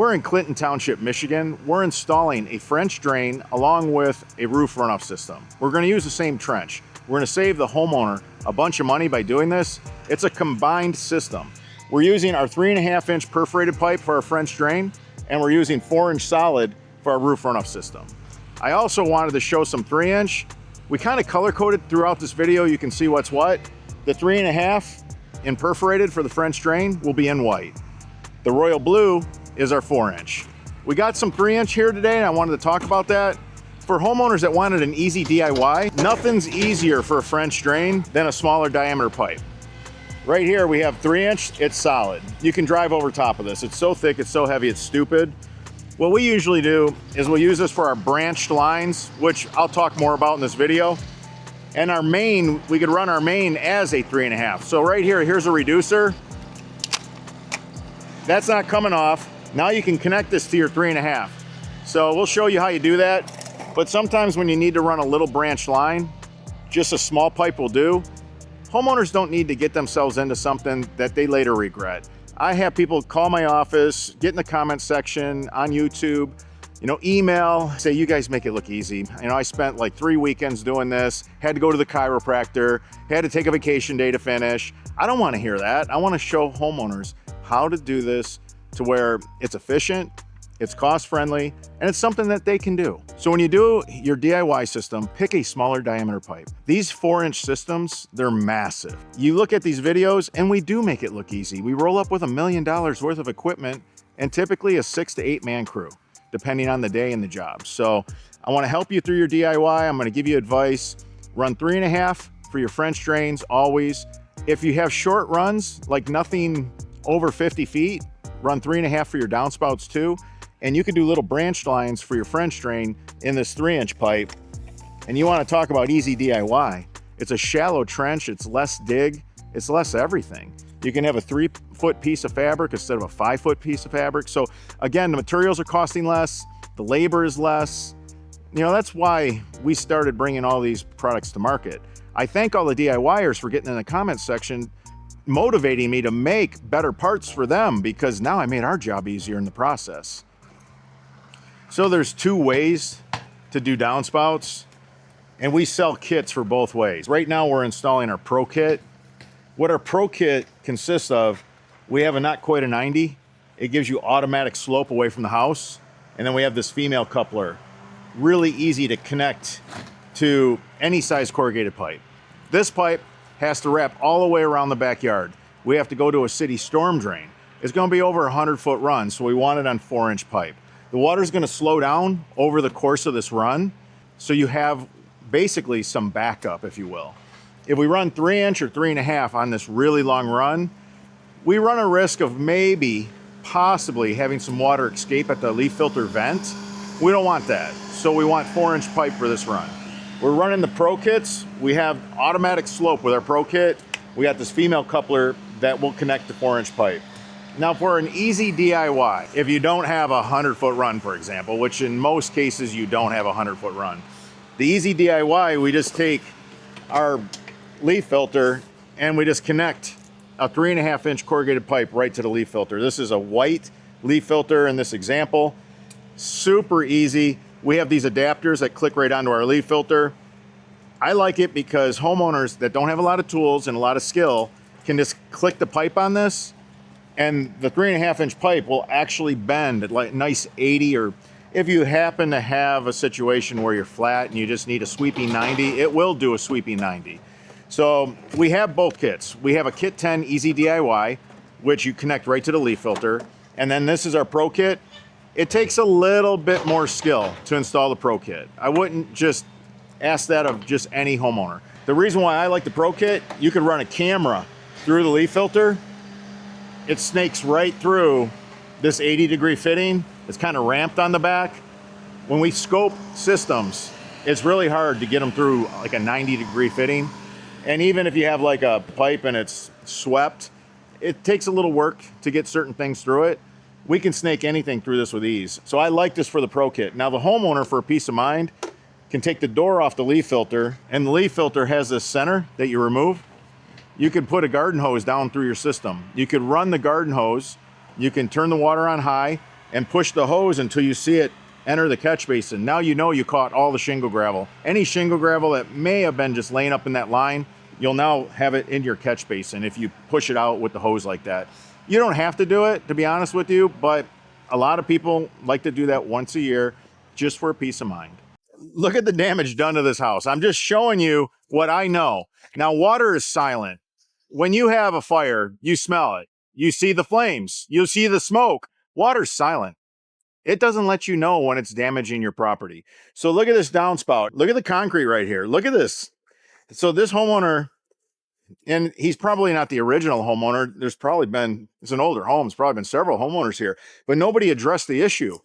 We're in Clinton Township, Michigan. We're installing a French drain along with a roof runoff system. We're going to use the same trench. We're going to save the homeowner a bunch of money by doing this. It's a combined system. We're using our 3.5-inch perforated pipe for our French drain, and we're using 4-inch solid for our roof runoff system. I also wanted to show some 3-inch. We kind of color coded throughout this video. You can see what's what. The 3.5 in perforated for the French drain will be in white. The royal blue is our 4-inch. We got some 3-inch here today, and I wanted to talk about that. For homeowners that wanted an easy DIY, nothing's easier for a French drain than a smaller diameter pipe. Right here we have 3-inch, it's solid. You can drive over top of this. It's so thick, it's so heavy, it's stupid. What we usually do is we'll use this for our branched lines, which I'll talk more about in this video. And our main, we could run our main as a 3.5. So right here, here's a reducer. That's not coming off. Now you can connect this to your 3.5. So we'll show you how you do that. But sometimes when you need to run a little branch line, just a small pipe will do. Homeowners don't need to get themselves into something that they later regret. I have people call my office, get in the comment section on YouTube, email, say, you guys make it look easy. I spent like 3 weekends doing this, had to go to the chiropractor, had to take a vacation day to finish. I don't want to hear that. I want to show homeowners how to do this to where it's efficient, it's cost-friendly, and it's something that they can do. So when you do your DIY system, pick a smaller diameter pipe. These 4-inch systems, they're massive. You look at these videos, and we do make it look easy. We roll up with $1 million worth of equipment and typically a 6 to 8 man crew, depending on the day and the job. So I wanna help you through your DIY. I'm gonna give you advice. Run 3.5 for your French drains, always. If you have short runs, like nothing over 50 feet, run 3.5 for your downspouts too. And you can do little branch lines for your French drain in this 3-inch pipe. And you want to talk about easy DIY. It's a shallow trench, it's less dig, it's less everything. You can have a 3-foot piece of fabric instead of a 5-foot piece of fabric. So again, the materials are costing less, the labor is less. That's why we started bringing all these products to market. I thank all the DIYers for getting in the comments section, motivating me to make better parts for them, because now I made our job easier in the process. So there's 2 ways to do downspouts, and we sell kits for both ways. Right now we're installing our Pro Kit. What our Pro Kit consists of, we have a not quite a 90. It gives you automatic slope away from the house. And then we have this female coupler. Really easy to connect to any size corrugated pipe. This pipe has to wrap all the way around the backyard. We have to go to a city storm drain. It's gonna be over a 100-foot run, so we want it on 4-inch pipe. The water's gonna slow down over the course of this run, so you have basically some backup, if you will. If we run 3-inch or 3.5 on this really long run, we run a risk of possibly having some water escape at the leaf filter vent. We don't want that, so we want 4-inch pipe for this run. We're running the Pro Kits. We have automatic slope with our Pro Kit. We got this female coupler that will connect to 4-inch pipe. Now for an easy DIY, if you don't have a 100-foot run, for example, which in most cases you don't have a 100-foot run, the easy DIY, we just take our leaf filter and we just connect a 3.5-inch corrugated pipe right to the leaf filter. This is a white leaf filter in this example. Super easy. We have these adapters that click right onto our leaf filter. I like it because homeowners that don't have a lot of tools and a lot of skill can just click the pipe on this, and the 3.5-inch pipe will actually bend at like nice 80, or if you happen to have a situation where you're flat and you just need a sweeping 90, it will do a sweeping 90. So we have both kits. We have a Kit 10 Easy DIY, which you connect right to the leaf filter. And then this is our Pro Kit. It takes a little bit more skill to install the Pro Kit. I wouldn't just ask that of just any homeowner. The reason why I like the Pro Kit, you could run a camera through the leaf filter. It snakes right through this 80-degree fitting. It's kind of ramped on the back. When we scope systems, it's really hard to get them through like a 90-degree fitting. And even if you have like a pipe and it's swept, it takes a little work to get certain things through it. We can snake anything through this with ease. So I like this for the Pro Kit. Now the homeowner, for peace of mind, can take the door off the leaf filter, and the leaf filter has this center that you remove. You could put a garden hose down through your system. You could run the garden hose, you can turn the water on high, and push the hose until you see it enter the catch basin. Now you know you caught all the shingle gravel. Any shingle gravel that may have been just laying up in that line, you'll now have it in your catch basin if you push it out with the hose like that. You don't have to do it, to be honest with you, but a lot of people like to do that once a year just for peace of mind. Look at the damage done to this house. I'm just showing you what I know. Now, water is silent. When you have a fire, you smell it. You see the flames. You see the smoke. Water's silent. It doesn't let you know when it's damaging your property. So look at this downspout. Look at the concrete right here. Look at this. So this homeowner, and he's probably not the original homeowner. It's an older home. There's probably been several homeowners here, but nobody addressed the issue.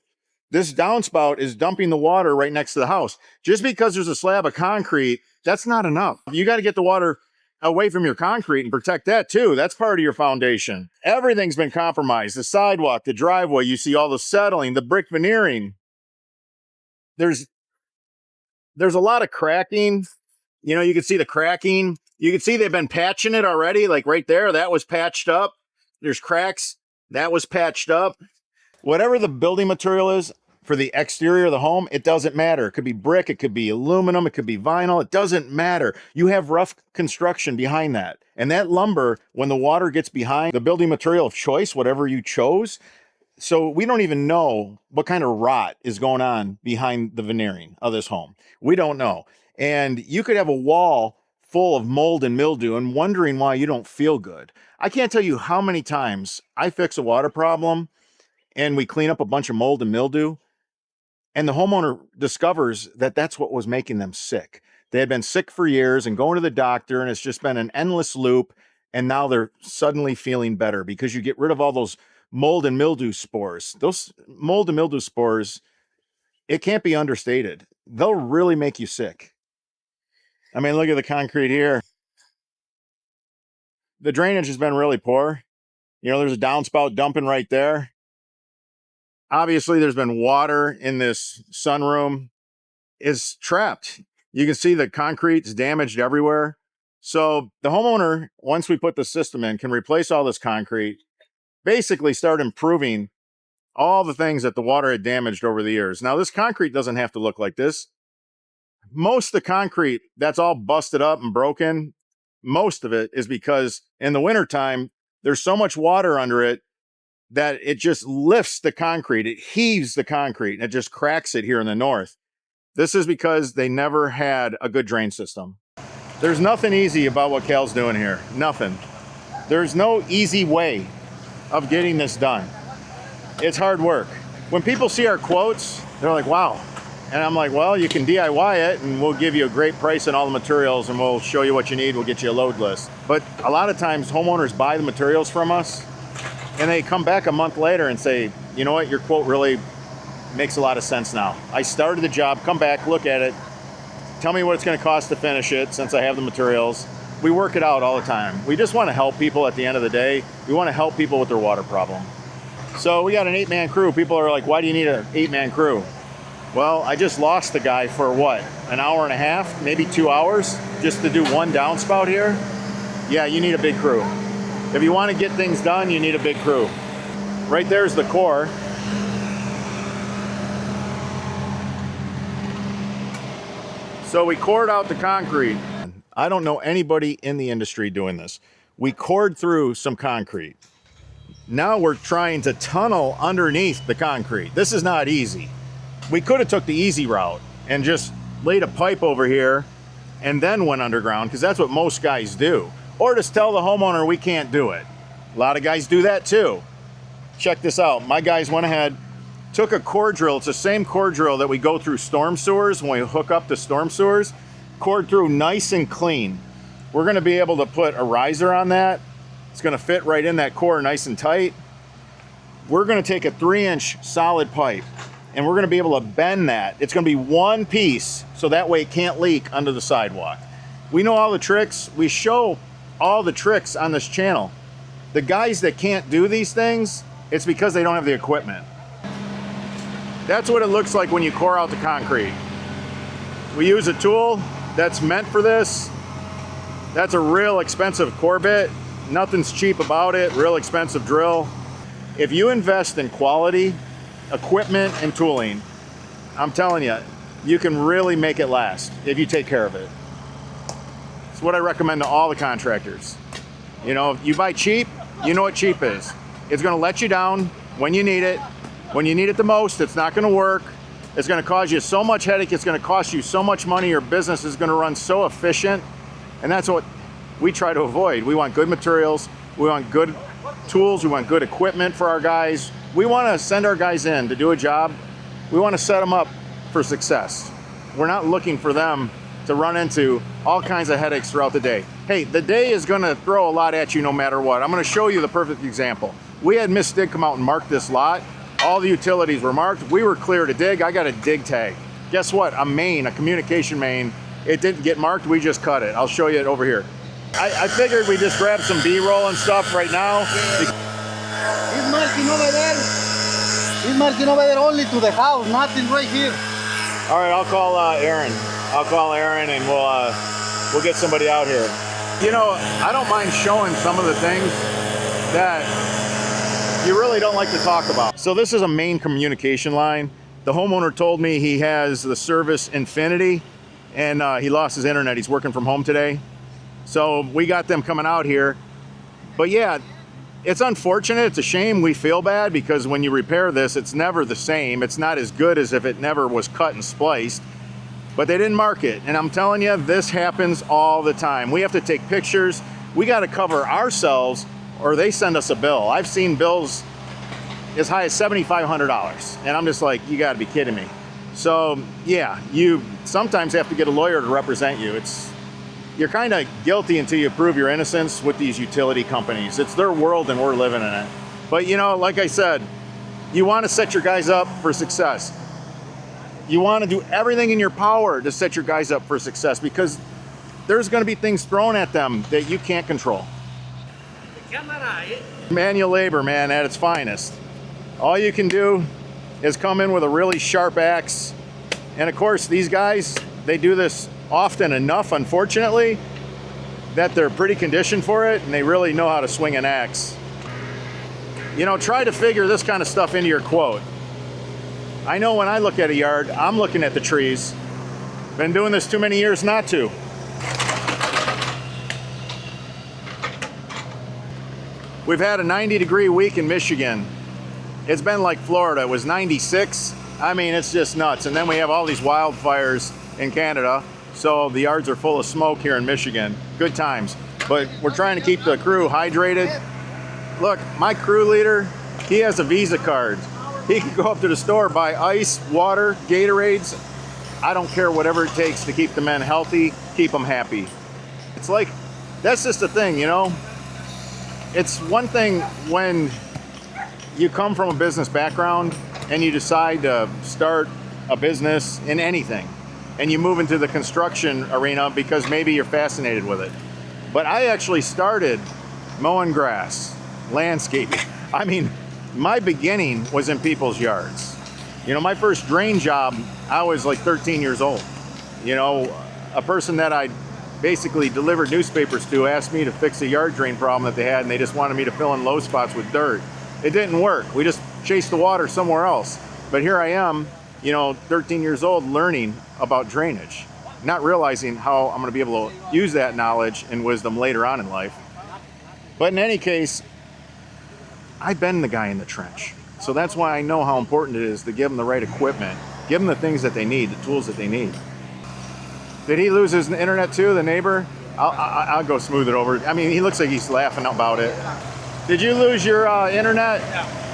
This downspout is dumping the water right next to the house. Just because there's a slab of concrete, that's not enough. You got to get the water away from your concrete and protect that too. That's part of your foundation. Everything's been compromised. The sidewalk, the driveway, you see all the settling, the brick veneering. There's a lot of cracking. You know, you can see the cracking. You can see they've been patching it already, like right there. That was patched up. There's cracks. That was patched up. Whatever the building material is for the exterior of the home, it doesn't matter. It could be brick, it could be aluminum, it could be vinyl. It doesn't matter. You have rough construction behind that. And that lumber, when the water gets behind the building material of choice, whatever you chose, so we don't even know what kind of rot is going on behind the veneering of this home. We don't know. And you could have a wall full of mold and mildew and wondering why you don't feel good. I can't tell you how many times I fix a water problem and we clean up a bunch of mold and mildew, and the homeowner discovers that that's what was making them sick. They had been sick for years and going to the doctor, and it's just been an endless loop, and now they're suddenly feeling better because you get rid of all those mold and mildew spores. Those mold and mildew spores, it can't be understated. They'll really make you sick. I mean, look at the concrete here. The drainage has been really poor. You know, there's a downspout dumping right there. Obviously, there's been water in this sunroom. It's trapped. You can see the concrete's damaged everywhere. So the homeowner, once we put the system in, can replace all this concrete, basically start improving all the things that the water had damaged over the years. Now, this concrete doesn't have to look like this. Most of the concrete that's all busted up and broken, most of it is because in the wintertime, there's so much water under it that it just lifts the concrete. It heaves the concrete and it just cracks it here in the north. This is because they never had a good drain system. There's nothing easy about what Cal's doing here. Nothing. There's no easy way of getting this done. It's hard work. When people see our quotes, they're like, wow. And I'm like, well, you can DIY it and we'll give you a great price on all the materials and we'll show you what you need. We'll get you a load list. But a lot of times homeowners buy the materials from us and they come back a month later and say, you know what, your quote really makes a lot of sense now. I started the job, come back, look at it, tell me what it's going to cost to finish it since I have the materials. We work it out all the time. We just want to help people at the end of the day. We want to help people with their water problem. So we got an 8-man crew. People are like, why do you need an 8-man crew? Well, I just lost the guy for what, an hour and a half, maybe 2 hours, just to do one downspout here? Yeah, you need a big crew. If you want to get things done, you need a big crew. Right there's the core. So we cored out the concrete. I don't know anybody in the industry doing this. We cored through some concrete. Now we're trying to tunnel underneath the concrete. This is not easy. We could have took the easy route and just laid a pipe over here and then went underground, because that's what most guys do. Or just tell the homeowner we can't do it. A lot of guys do that too. Check this out. My guys went ahead, took a core drill. It's the same core drill that we go through storm sewers when we hook up the storm sewers. Cored through nice and clean. We're going to be able to put a riser on that. It's going to fit right in that core nice and tight. We're going to take a 3-inch solid pipe and we're going to be able to bend that. It's going to be one piece so that way it can't leak under the sidewalk. We know all the tricks. We show all the tricks on this channel. The guys that can't do these things, it's because they don't have the equipment. That's what it looks like when you core out the concrete. We use a tool that's meant for this. That's a real expensive core bit. Nothing's cheap about it, real expensive drill. If you invest in quality, equipment and tooling, I'm telling you, you can really make it last if you take care of it. It's what I recommend to all the contractors. You know, if you buy cheap, you know what cheap is. It's gonna let you down when you need it. When you need it the most, it's not gonna work. It's gonna cause you so much headache, it's gonna cost you so much money, your business is gonna run so efficient, and that's what we try to avoid. We want good materials, we want good tools, we want good equipment for our guys. We wanna send our guys in to do a job. We wanna set them up for success. We're not looking for them to run into all kinds of headaches throughout the day. Hey, the day is gonna throw a lot at you no matter what. I'm gonna show you the perfect example. We had Miss Dig come out and mark this lot. All the utilities were marked. We were clear to dig. I got a dig tag. Guess what? A main, a communication main, it didn't get marked. We just cut it. I'll show you it over here. I figured we just grab some B-roll and stuff right now. He's marking over there. He's marking over there only to the house, nothing right here. All right, I'll call Aaron. I'll call Aaron and we'll get somebody out here. You know, I don't mind showing some of the things that you really don't like to talk about. So this is a main communication line. The homeowner told me he has the service Infinity and he lost his internet. He's working from home today. So we got them coming out here. But yeah, it's unfortunate. It's a shame. We feel bad because when you repair this, it's never the same. It's not as good as if it never was cut and spliced. But they didn't mark it. And I'm telling you, this happens all the time. We have to take pictures. We got to cover ourselves or they send us a bill. I've seen bills as high as $7,500. And I'm just like, you got to be kidding me. So yeah, you sometimes have to get a lawyer to represent you. You're kind of guilty until you prove your innocence with these utility companies. It's their world and we're living in it. But you know, like I said, you want to set your guys up for success. You want to do everything in your power to set your guys up for success because there's going to be things thrown at them that you can't control. Manual labor, man, at its finest. All you can do is come in with a really sharp axe. And of course, these guys, they do this often enough, unfortunately, that they're pretty conditioned for it and they really know how to swing an axe. You know, try to figure this kind of stuff into your quote. I know when I look at a yard, I'm looking at the trees. Been doing this too many years not to. We've had a 90-degree week in Michigan. It's been like Florida. It was 96. I mean, it's just nuts. And then we have all these wildfires in Canada. So the yards are full of smoke here in Michigan. Good times. But we're trying to keep the crew hydrated. Look, my crew leader, he has a Visa card. He can go up to the store, buy ice, water, Gatorades. I don't care, whatever it takes to keep the men healthy, keep them happy. It's like, that's just the thing, you know? It's one thing when you come from a business background and you decide to start a business in anything and you move into the construction arena because maybe you're fascinated with it. But I actually started mowing grass, landscaping. I mean, my beginning was in people's yards. You know, my first drain job, I was like 13 years old. You know, a person that I basically delivered newspapers to asked me to fix a yard drain problem that they had and they just wanted me to fill in low spots with dirt. It didn't work. We just chased the water somewhere else. But here I am, you know, 13 years old learning about drainage, not realizing how I'm going to be able to use that knowledge and wisdom later on in life. But in any case, I've been the guy in the trench. So that's why I know how important it is to give them the right equipment, give them the things that they need, the tools that they need. Did he lose his internet too, the neighbor? I'll go smooth it over. I mean, he looks like he's laughing about it. Did you lose your internet?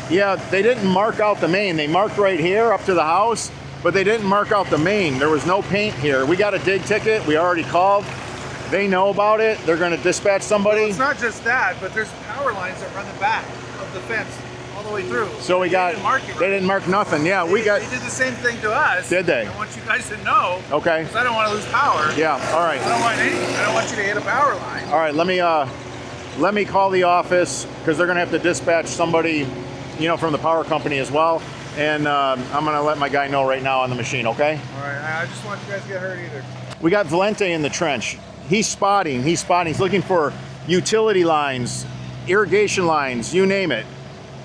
Yeah, they didn't mark out the main. They marked right here up to the house, but they didn't mark out the main. There was no paint here. We got a dig ticket. We already called. They know about it. They're going to dispatch somebody. Well, it's not just that, but there's power lines that run the back of the fence all the way through. So we got, they didn't mark nothing. Yeah, we got. They did the same thing to us. Did they? I want you guys to know. Okay. Because I don't want to lose power. Yeah, all right. I don't want anything. I don't want you to hit a power line. All right, let me call the office because they're going to have to dispatch somebody, you know, from the power company as well. And I'm going to let my guy know right now on the machine, okay? All right, I just want you guys to get hurt either. We got Valente in the trench. He's spotting. He's looking for utility lines, irrigation lines, you name it.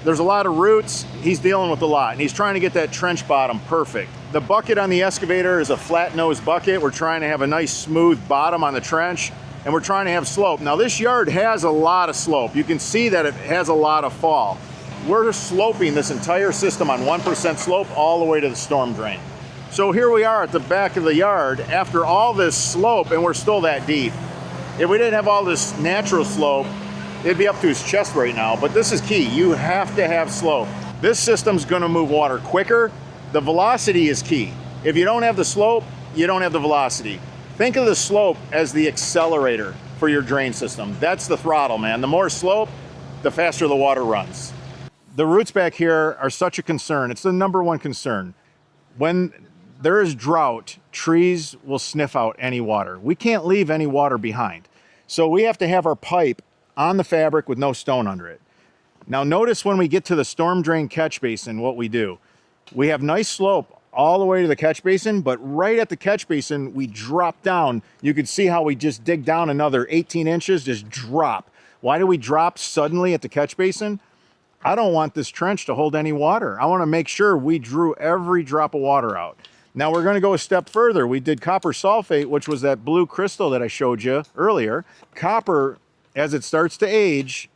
There's a lot of roots. He's dealing with a lot, and he's trying to get that trench bottom perfect. The bucket on the excavator is a flat nose bucket. We're trying to have a nice smooth bottom on the trench, and we're trying to have slope. Now this yard has a lot of slope. You can see that it has a lot of fall. We're sloping this entire system on 1% slope all the way to the storm drain. So here we are at the back of the yard after all this slope, and we're still that deep. If we didn't have all this natural slope, it'd be up to his chest right now, but this is key. You have to have slope. This system's gonna move water quicker. The velocity is key. If you don't have the slope, you don't have the velocity. Think of the slope as the accelerator for your drain system. That's the throttle, man. The more slope, the faster the water runs. The roots back here are such a concern. It's the #1 concern. When there is drought, trees will sniff out any water. We can't leave any water behind. So we have to have our pipe on the fabric with no stone under it. Now notice when we get to the storm drain catch basin, what we do. We have nice slope all the way to the catch basin, but right at the catch basin, we drop down. You can see how we just dig down another 18 inches, just drop. Why do we drop suddenly at the catch basin? I don't want this trench to hold any water. I want to make sure we drew every drop of water out. Now we're going to go a step further. We did copper sulfate, which was that blue crystal that I showed you earlier. Copper, as it starts to age,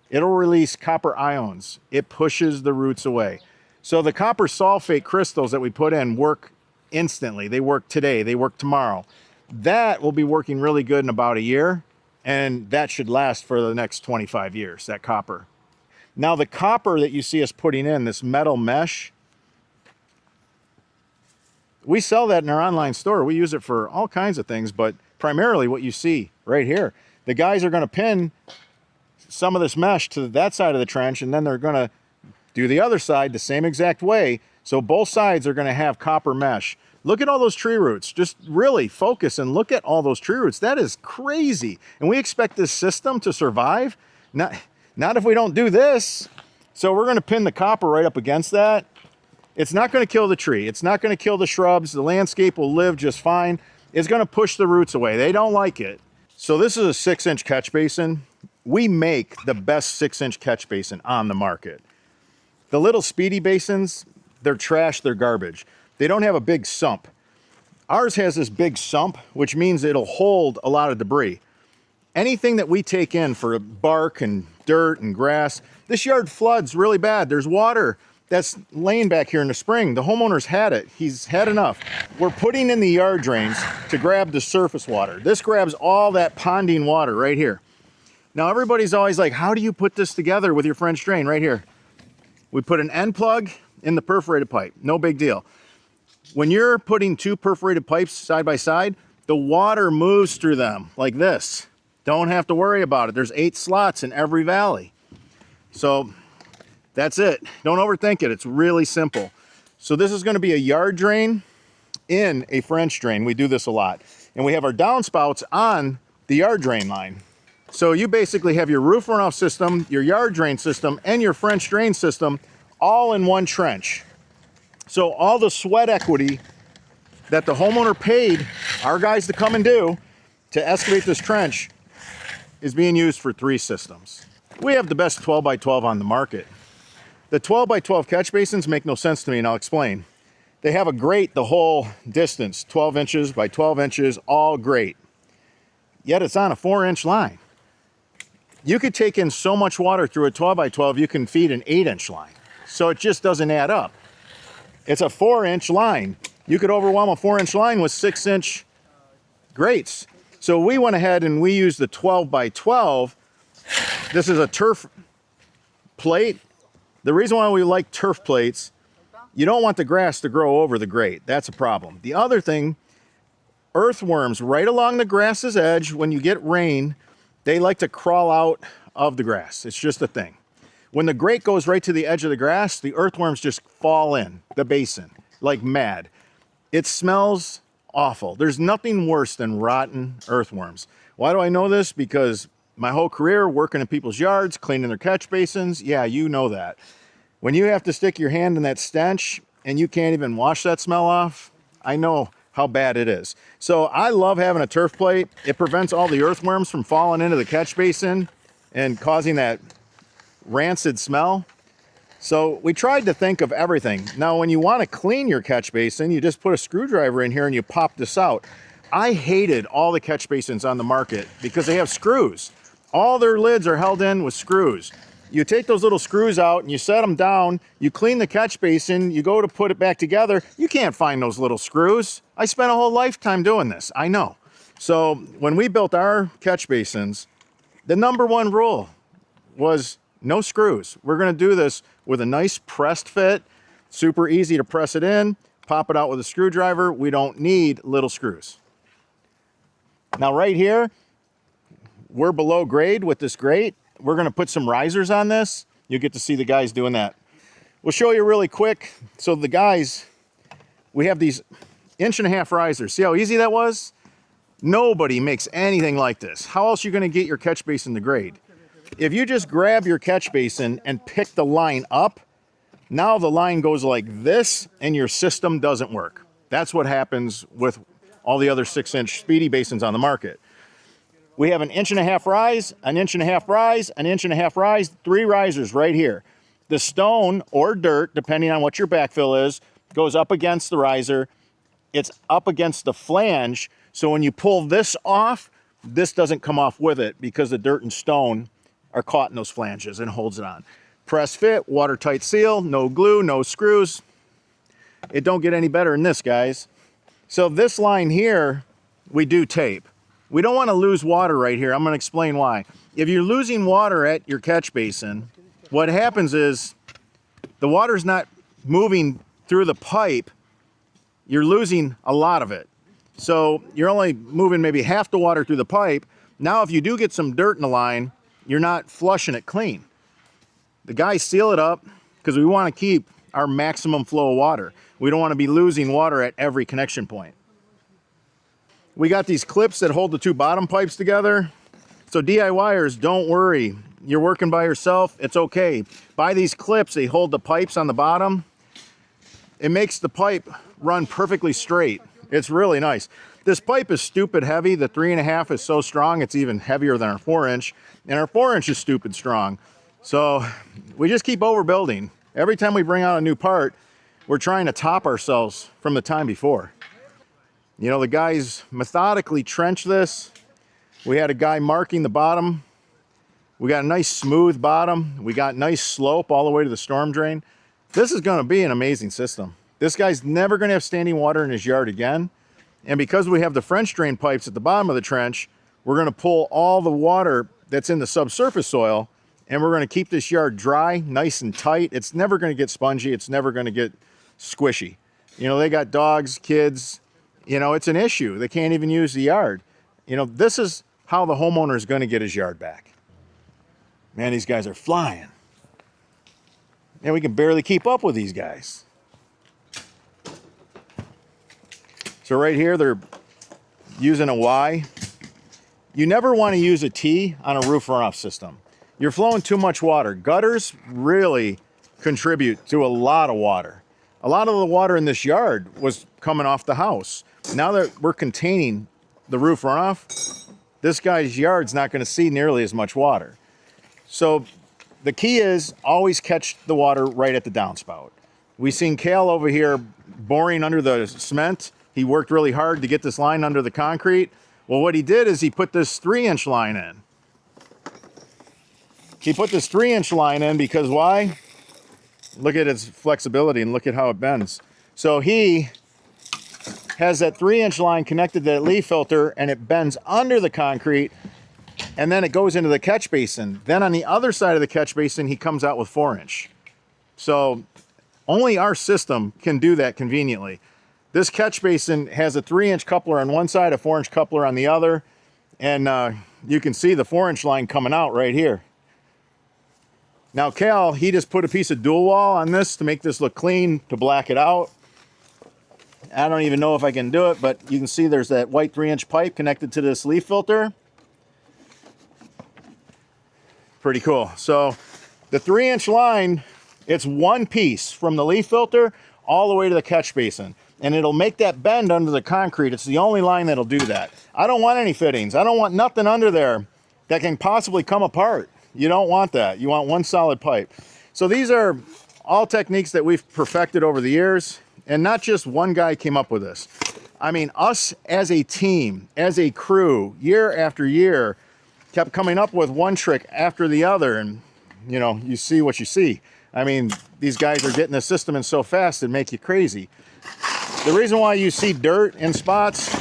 it'll release copper ions. It pushes the roots away. So the copper sulfate crystals that we put in work instantly. They work today, they work tomorrow. That will be working really good in about a year, and that should last for the next 25 years, that copper. Now the copper that you see us putting in, this metal mesh, we sell that in our online store. We use it for all kinds of things, but primarily what you see right here. The guys are gonna pin some of this mesh to that side of the trench, and then they're gonna do the other side the same exact way. So both sides are gonna have copper mesh. Look at all those tree roots. Just really focus and look at all those tree roots. That is crazy. And we expect this system to survive? Not if we don't do this. So we're gonna pin the copper right up against that. It's not gonna kill the tree. It's not gonna kill the shrubs. The landscape will live just fine. It's gonna push the roots away. They don't like it. So this is a 6-inch catch basin. We make the best 6-inch catch basin on the market. The little speedy basins, they're trash, they're garbage. They don't have a big sump. Ours has this big sump, which means it'll hold a lot of debris. Anything that we take in for bark and dirt and grass, this yard floods really bad. There's water that's laying back here in the spring. The homeowner's had it. He's had enough. We're putting in the yard drains to grab the surface water. This grabs all that ponding water right here. Now everybody's always like, how do you put this together with your French drain? Right here. We put an end plug in the perforated pipe. No big deal. When you're putting two perforated pipes side by side, the water moves through them like this. Don't have to worry about it. There's 8 slots in every valley. So that's it. Don't overthink it. It's really simple. So this is going to be a yard drain in a French drain. We do this a lot. And we have our downspouts on the yard drain line. So you basically have your roof runoff system, your yard drain system, and your French drain system all in one trench. So all the sweat equity that the homeowner paid our guys to come and do to excavate this trench is being used for 3 systems. We have the best 12 by 12 on the market. The 12 by 12 catch basins make no sense to me, and I'll explain. They have a grate the whole distance, 12 inches by 12 inches, all great. Yet it's on a 4-inch line. You could take in so much water through a 12 by 12, you can feed an 8-inch line. So it just doesn't add up. It's a 4-inch line. You could overwhelm a 4-inch line with 6-inch grates. So we went ahead and we used the 12 by 12. This is a turf plate. The reason why we like turf plates, you don't want the grass to grow over the grate. That's a problem. The other thing, earthworms right along the grass's edge, when you get rain, they like to crawl out of the grass. It's just a thing. When the grate goes right to the edge of the grass, the earthworms just fall in the basin like mad. It smells awful. There's nothing worse than rotten earthworms. Why do I know this? Because my whole career working in people's yards, cleaning their catch basins, yeah, you know that. When you have to stick your hand in that stench and you can't even wash that smell off, I know how bad it is. So I love having a turf plate. It prevents all the earthworms from falling into the catch basin and causing that rancid smell. So we tried to think of everything. Now, when you want to clean your catch basin, you just put a screwdriver in here and you pop this out. I hated all the catch basins on the market because they have screws. All their lids are held in with screws. You take those little screws out and you set them down, you clean the catch basin, you go to put it back together, you can't find those little screws. I spent a whole lifetime doing this, I know. So when we built our catch basins, the #1 rule was no screws. We're gonna do this with a nice pressed fit, super easy to press it in, pop it out with a screwdriver. We don't need little screws. Now right here, we're below grade with this grate. We're gonna put some risers on this. You'll get to see the guys doing that. We'll show you really quick. So the guys, we have these 1.5-inch risers. See how easy that was? Nobody makes anything like this. How else are you gonna get your catch basin to grade? If you just grab your catch basin and pick the line up, now the line goes like this and your system doesn't work. That's what happens with all the other 6-inch speedy basins on the market. We have an 1.5-inch rise, an 1.5-inch rise, an 1.5-inch rise, 3 risers right here. The stone or dirt, depending on what your backfill is, goes up against the riser. It's up against the flange, so when you pull this off, this doesn't come off with it because the dirt and stone are caught in those flanges and holds it on. Press fit, watertight seal, no glue, no screws. It don't get any better than this, guys. So this line here, we do tape. We don't want to lose water right here. I'm going to explain why. If you're losing water at your catch basin, what happens is the water's not moving through the pipe. You're losing a lot of it. So you're only moving maybe half the water through the pipe. Now, if you do get some dirt in the line, you're not flushing it clean. The guys seal it up because we want to keep our maximum flow of water. We don't want to be losing water at every connection point. We got these clips that hold the 2 bottom pipes together. So DIYers, don't worry. You're working by yourself, it's okay. Buy these clips, they hold the pipes on the bottom. It makes the pipe run perfectly straight. It's really nice. This pipe is stupid heavy. The 3.5 is so strong, it's even heavier than our 4-inch. And our 4-inch is stupid strong. So we just keep overbuilding. Every time we bring out a new part, we're trying to top ourselves from the time before. You know, the guys methodically trench this. We had a guy marking the bottom. We got a nice smooth bottom. We got nice slope all the way to the storm drain. This is gonna be an amazing system. This guy's never gonna have standing water in his yard again. And because we have the French drain pipes at the bottom of the trench, we're gonna pull all the water that's in the subsurface soil and we're gonna keep this yard dry, nice and tight. It's never gonna get spongy. It's never gonna get squishy. You know, they got dogs, kids, you know, it's an issue. They can't even use the yard. You know, this is how the homeowner is going to get his yard back. Man, these guys are flying. And we can barely keep up with these guys. So right here, they're using a Y. You never want to use a T on a roof runoff system. You're flowing too much water. Gutters really contribute to a lot of water. A lot of the water in this yard was coming off the house. Now that we're containing the roof runoff, this guy's yard's not going to see nearly as much water. So the key is always catch the water right at the downspout. We seen Cal over here boring under the cement. He worked really hard to get this line under the concrete. Well, what he did is he put this 3-inch line in. He put this 3-inch line in because why? Look at its flexibility and look at how it bends. So he has that 3-inch line connected to that leaf filter and it bends under the concrete and then it goes into the catch basin. Then on the other side of the catch basin, he comes out with 4-inch. So only our system can do that conveniently. This catch basin has a 3-inch coupler on one side, a 4-inch coupler on the other. And you can see the 4-inch line coming out right here. Now Cal, he just put a piece of dual wall on this to make this look clean, to black it out. I don't even know if I can do it, but you can see there's that white 3-inch pipe connected to this leaf filter. Pretty cool. So the 3-inch line, it's one piece from the leaf filter all the way to the catch basin. And it'll make that bend under the concrete. It's the only line that'll do that. I don't want any fittings. I don't want nothing under there that can possibly come apart. You don't want that. You want one solid pipe. So these are all techniques that we've perfected over the years, and not just one guy came up with this. I mean, us as a team, as a crew, year after year, kept coming up with one trick after the other, and you know, you see what you see. I mean, these guys are getting the system in so fast it make you crazy. The reason why you see dirt in spots,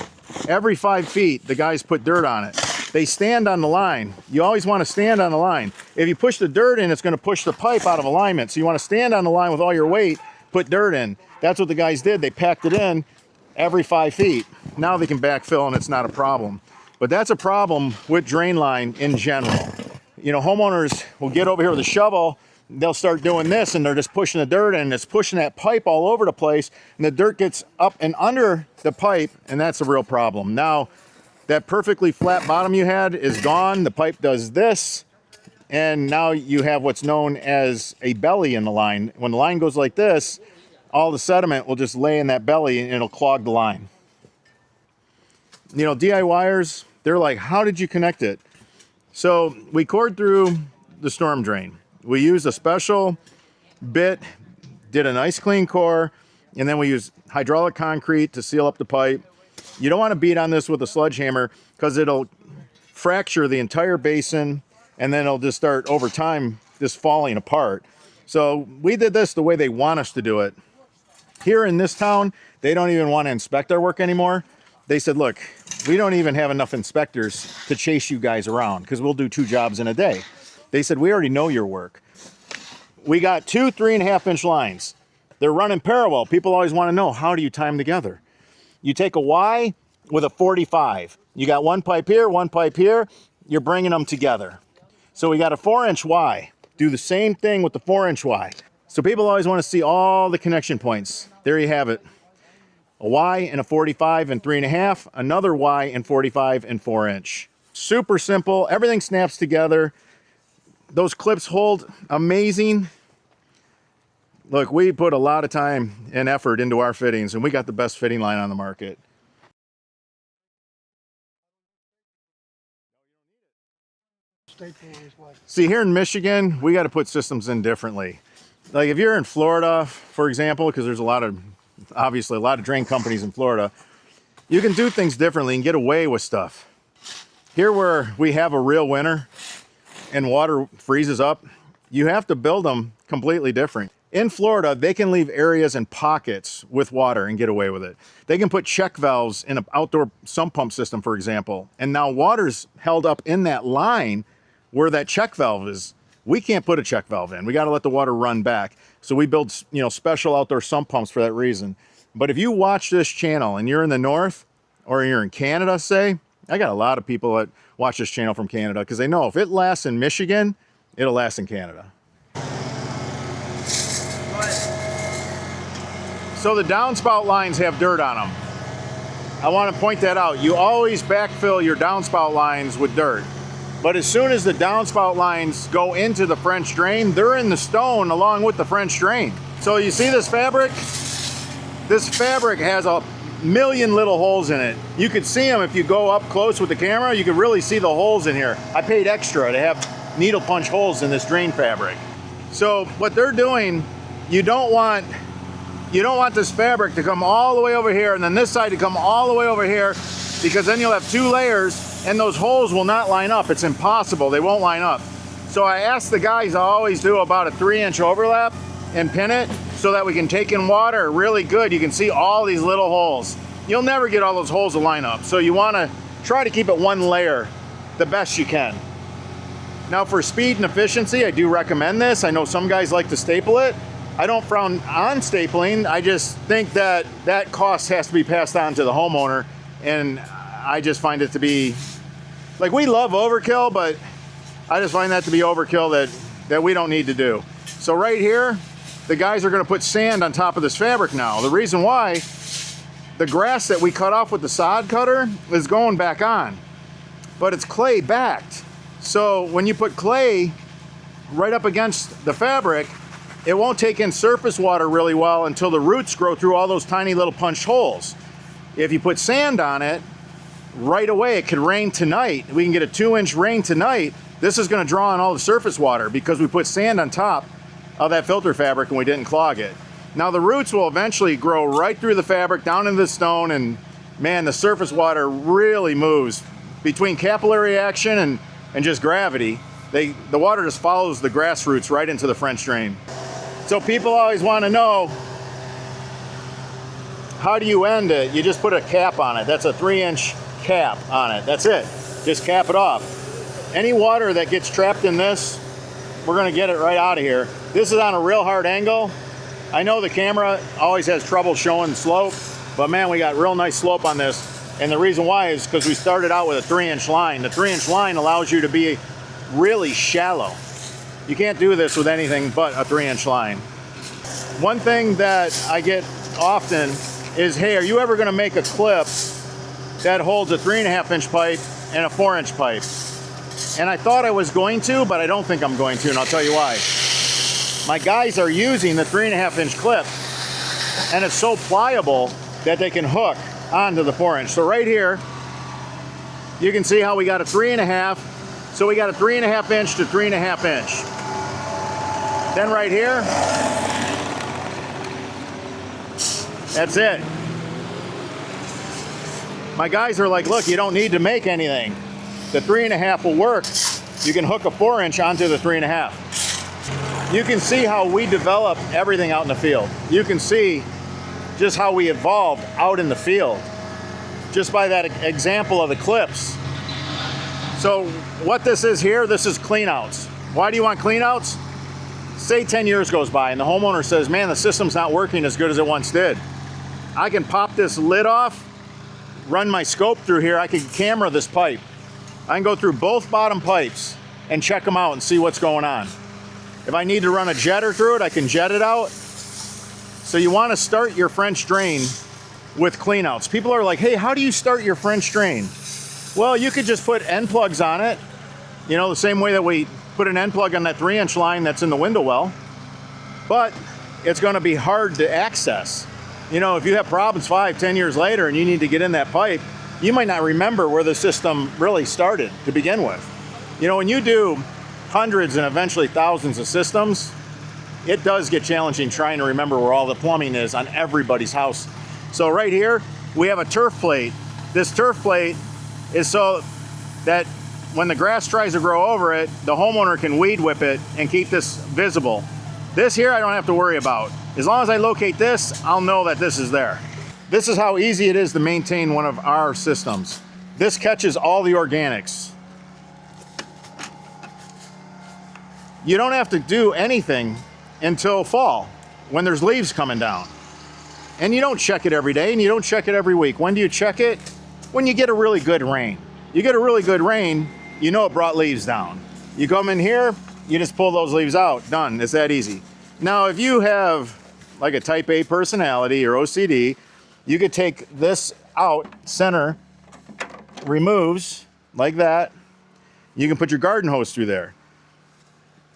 every 5 feet, the guys put dirt on it. They stand on the line. You always want to stand on the line. If you push the dirt in, it's going to push the pipe out of alignment. So you want to stand on the line with all your weight, put dirt in. That's what the guys did. They packed it in every 5 feet. Now they can backfill and it's not a problem. But that's a problem with drain line in general. You know, homeowners will get over here with a shovel, they'll start doing this and they're just pushing the dirt in, and it's pushing that pipe all over the place, and the dirt gets up and under the pipe, and that's a real problem. Now, that perfectly flat bottom you had is gone. The pipe does this, and now you have what's known as a belly in the line. When the line goes like this, all the sediment will just lay in that belly and it'll clog the line. You know, DIYers, they're like, how did you connect it? So we cored through the storm drain. We used a special bit, did a nice clean core, and then we used hydraulic concrete to seal up the pipe. You don't want to beat on this with a sledgehammer because it'll fracture the entire basin, and then it'll just start over time just falling apart. So we did this the way they want us to do it. Here in this town, they don't even want to inspect our work anymore. They said, look, we don't even have enough inspectors to chase you guys around because we'll do 2 jobs in a day. They said, we already know your work. We got 2 3.5-inch lines. They're running parallel. People always want to know, how do you tie them together? You take a Y with a 45. You got one pipe here, one pipe here. You're bringing them together. So we got a 4-inch Y. Do the same thing with the 4-inch Y. So people always want to see all the connection points. There you have it. A Y and a 45 and 3.5. Another Y and 45 and 4-inch. Super simple. Everything snaps together. Those clips hold amazing. Look, we put a lot of time and effort into our fittings, and we got the best fitting line on the market. See, here in Michigan, we got to put systems in differently. Like if you're in Florida, for example, because there's obviously a lot of drain companies in Florida, you can do things differently and get away with stuff. Here where we have a real winter and water freezes up, you have to build them completely different. In Florida, they can leave areas and pockets with water and get away with it. They can put check valves in an outdoor sump pump system, for example, and now water's held up in that line where that check valve is. We can't put a check valve in. We got to let the water run back. So we build, you know, special outdoor sump pumps for that reason. But if you watch this channel and you're in the north or you're in Canada, say, I got a lot of people that watch this channel from Canada because they know if it lasts in Michigan, it'll last in Canada. So the downspout lines have dirt on them. I want to point that out. You always backfill your downspout lines with dirt. But as soon as the downspout lines go into the French drain, they're in the stone along with the French drain. So you see this fabric? This fabric has a million little holes in it. You could see them if you go up close with the camera. You could really see the holes in here. I paid extra to have needle punch holes in this drain fabric. So what they're doing, you don't want this fabric to come all the way over here and then this side to come all the way over here, because then you'll have 2 layers and those holes will not line up. It's impossible. They won't line up. So I asked the guys, I always do about a 3-inch overlap and pin it so that we can take in water really good. You can see all these little holes. You'll never get all those holes to line up. So you want to try to keep it 1 layer the best you can. Now for speed and efficiency, I do recommend this. I know some guys like to staple it. I don't frown on stapling. I just think that that cost has to be passed on to the homeowner. And I just find it to be, like, we love overkill, but I just find that to be overkill that we don't need to do. So right here, the guys are gonna put sand on top of this fabric now. The reason why, the grass that we cut off with the sod cutter is going back on, but it's clay backed. So when you put clay right up against the fabric, it won't take in surface water really well until the roots grow through all those tiny little punched holes. If you put sand on it, right away, it could rain tonight. We can get a 2-inch rain tonight. This is gonna draw in all the surface water because we put sand on top of that filter fabric and we didn't clog it. Now the roots will eventually grow right through the fabric down into the stone, and man, the surface water really moves between capillary action and just gravity. The water just follows the grass roots right into the French drain. So people always want to know, how do you end it? You just put a cap on it. That's a 3-inch cap on it. That's it. Just cap it off. Any water that gets trapped in this, we're going to get it right out of here. This is on a real hard angle. I know the camera always has trouble showing slope, but man, we got real nice slope on this. And the reason why is because we started out with a 3-inch line. The 3-inch line allows you to be really shallow. You can't do this with anything but a 3-inch line. One thing that I get often is, hey, are you ever going to make a clip that holds a 3.5-inch pipe and a 4-inch pipe? And I thought I was going to, but I don't think I'm going to, and I'll tell you why. My guys are using the 3.5-inch clip, and it's so pliable that they can hook onto the 4-inch. So right here, you can see how we got a 3.5. So we got a 3.5-inch to 3.5-inch. Then right here, that's it. My guys are like, look, you don't need to make anything. The 3.5 will work. You can hook a 4-inch onto the 3.5. You can see how we develop everything out in the field. You can see just how we evolved out in the field, just by that example of the clips. So what this is here, this is cleanouts. Why do you want cleanouts? Say 10 years goes by and the homeowner says, man, the system's not working as good as it once did. I can pop this lid off, run my scope through here, I can camera this pipe. I can go through both bottom pipes and check them out and see what's going on. If I need to run a jetter through it, I can jet it out. So you want to start your French drain with cleanouts. People are like, hey, how do you start your French drain? Well, you could just put end plugs on it, you know, the same way that we put an end plug on that 3-inch line that's in the window well, but it's going to be hard to access. You know, if you have problems 5-10 years later and you need to get in that pipe, you might not remember where the system really started to begin with. You know, when you do hundreds and eventually thousands of systems, it does get challenging trying to remember where all the plumbing is on everybody's house. So right here, we have a turf plate. This turf plate is so that when the grass tries to grow over it, the homeowner can weed whip it and keep this visible. This here I don't have to worry about. As long as I locate this, I'll know that this is there. This is how easy it is to maintain one of our systems. This catches all the organics. You don't have to do anything until fall, when there's leaves coming down. And you don't check it every day, and you don't check it every week. When do you check it? When you get a really good rain. You get a really good rain, you know it brought leaves down. You come in here, you just pull those leaves out, done, it's that easy. Now, if you have like a type A personality or OCD, you could take this out, center, removes, like that. You can put your garden hose through there.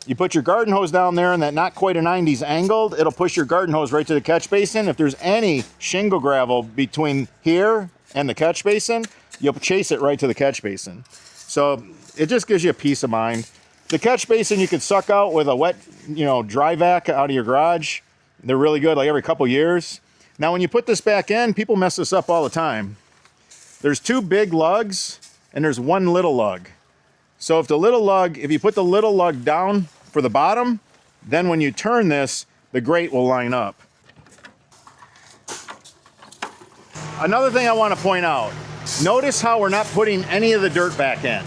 You put your garden hose down there and that not quite a 90s angled, it'll push your garden hose right to the catch basin. If there's any shingle gravel between here and the catch basin, you'll chase it right to the catch basin. So it just gives you a peace of mind. The catch basin you can suck out with a wet, dry vac out of your garage. They're really good, like every couple years. Now when you put this back in, people mess this up all the time. There's 2 big lugs and there's 1 little lug. So if you put the little lug down for the bottom, then when you turn this, the grate will line up. Another thing I want to point out, notice how we're not putting any of the dirt back in.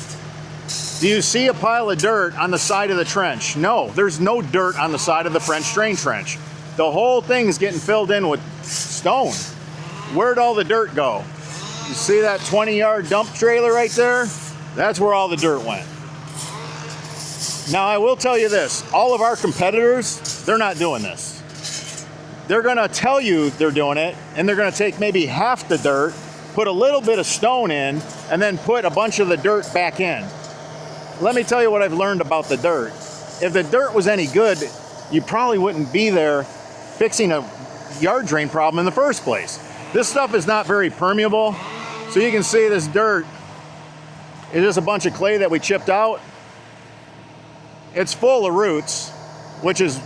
Do you see a pile of dirt on the side of the trench? No, there's no dirt on the side of the French drain trench. The whole thing is getting filled in with stone. Where'd all the dirt go? You see that 20-yard dump trailer right there? That's where all the dirt went. Now, I will tell you this. All of our competitors, they're not doing this. They're going to tell you they're doing it, and they're going to take maybe half the dirt, put a little bit of stone in, and then put a bunch of the dirt back in. Let me tell you what I've learned about the dirt. If the dirt was any good, you probably wouldn't be there fixing a yard drain problem in the first place. This stuff is not very permeable, so you can see this dirt is just a bunch of clay that we chipped out. It's full of roots, which is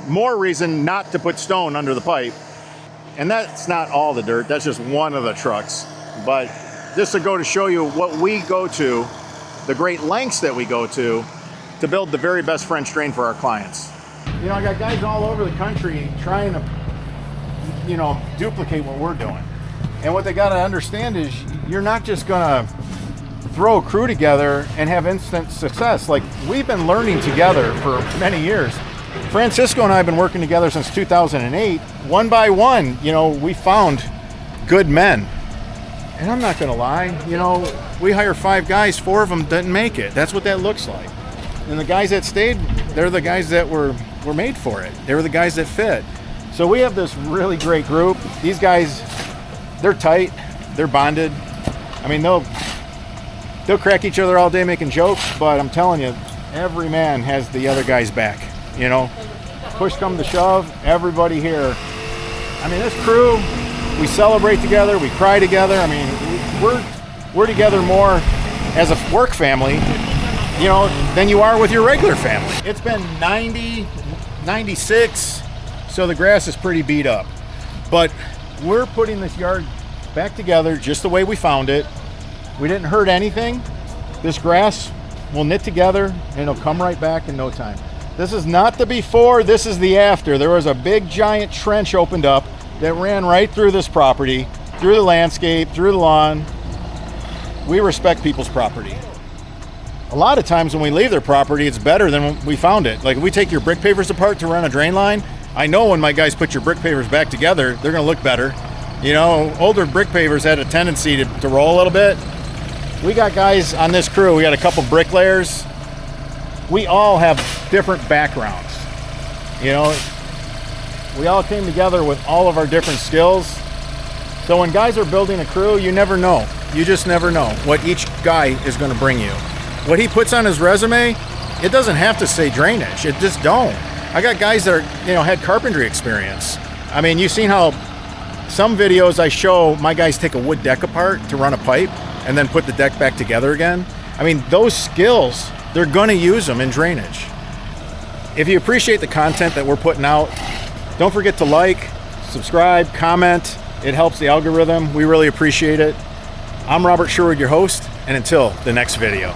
more reason not to put stone under the pipe. And that's not all the dirt, that's just one of the trucks. But just to go to show you what we go to, the great lengths that we go to build the very best French drain for our clients. You know, I got guys all over the country trying to, you know, duplicate what we're doing. And what they got to understand is you're not just gonna throw a crew together and have instant success. Like, we've been learning together for many years. Francisco and I have been working together since 2008. One by one, you know, we found good men. And I'm not gonna lie, you know, we hire 5 guys, 4 of them didn't make it. That's what that looks like. And the guys that stayed, they're the guys that were made for it. They were the guys that fit. So we have this really great group. These guys, they're tight, they're bonded. I mean, they'll crack each other all day making jokes, but I'm telling you, every man has the other guy's back, you know? Push come to shove, everybody here. I mean, this crew, we celebrate together, we cry together. I mean, we're together more as a work family, you know, than you are with your regular family. It's been 90, 96, so the grass is pretty beat up. But we're putting this yard back together just the way we found it. We didn't hurt anything. This grass will knit together and it'll come right back in no time. This is not the before, this is the after. There was a big giant trench opened up that ran right through this property, through the landscape, through the lawn. We respect people's property. A lot of times when we leave their property, it's better than when we found it. Like, if we take your brick pavers apart to run a drain line, I know when my guys put your brick pavers back together, they're gonna look better. You know, older brick pavers had a tendency to roll a little bit. We got guys on this crew, we got a couple bricklayers. We all have different backgrounds. You know, we all came together with all of our different skills. So when guys are building a crew, you never know. You just never know what each guy is gonna bring you. What he puts on his resume, it doesn't have to say drainage, it just don't. I got guys that are, you know, had carpentry experience. I mean, you've seen how some videos I show my guys take a wood deck apart to run a pipe and then put the deck back together again. I mean, those skills, they're gonna use them in drainage. If you appreciate the content that we're putting out, don't forget to like, subscribe, comment. It helps the algorithm. We really appreciate it. I'm Robert Sherwood, your host, and until the next video.